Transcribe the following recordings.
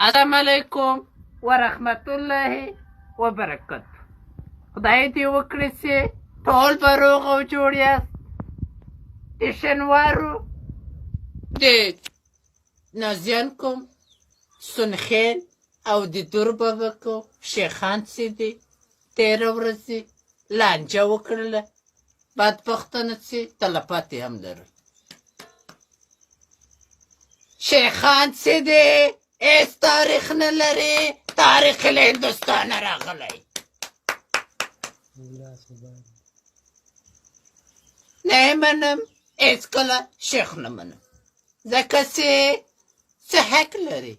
السلام علیکم ورحمت الله وبرکاته. خدای دې وکړي چې ټول به روغ او جوړ یاست. د شینوارو د نازیان کوم سنخیل او د دور بابکو شیخان چې دي تېره ورځې لانجه وکړله، بدبختانه چې تلفات یې هم لرل. شیخان چې دی هېڅ تاریخ نه لري، تاریخ له هندوستانه راغلی. نه یې منم، هېڅکله شیخ نه منم، ځکه چې څه حق لري،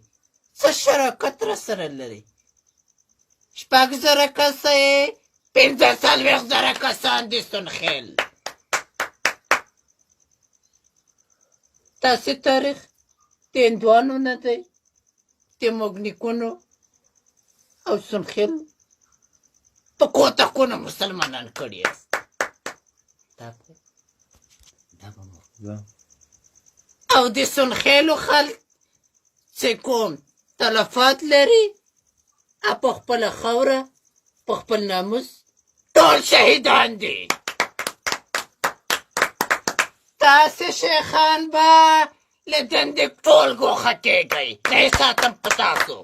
څه شراکت راسره لري. 6,000 کسه یې 45,000 کسان دي سنخیل. داسې تاریخ د هندوانو نه دی، د موږ نیکونو او سنخیل په کوتکونو مسلمانان کړي یاست. او د سنخیلو خلک چې کوم تلفات لري په خپله خاوره، په خپل ناموس، ټول شهیدان دي. تاسې شیخان به له دندې ټول ګوښه کېږئ، نه یې ساتم په تاسو.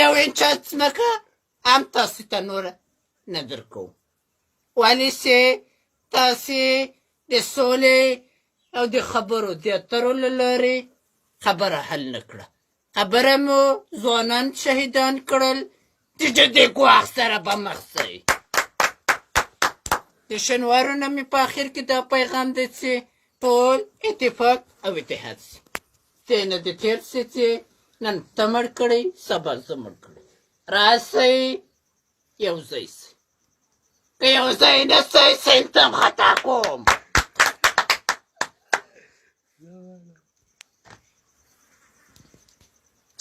یو انچه ځمکه هم تاسې ته نوره نه درکوو، ولې چې تاسې د سولې او د خبرو د اترو له لارې خبره حل نه کړه. خبره مو ځوانان شهیدان کړل، د جدي ګواښ سره به مخ شئ. د شینوارو نه مې په اخر کې دا پیغام دی چې ټول اتفاق او اتحاد شي. دې نه د تېر شي چې نن ته مړ کړئ، سبا زه مړ کړئ. راسئ یو ځای شئ، که یو ځای نه شئ سیند ته هم خطا کوم.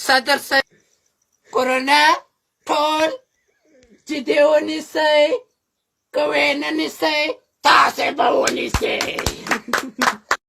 صدر صاحب کرونا ټول جدي ونیسئ، که ویې نه نیسئ تاسې به ونیسئ.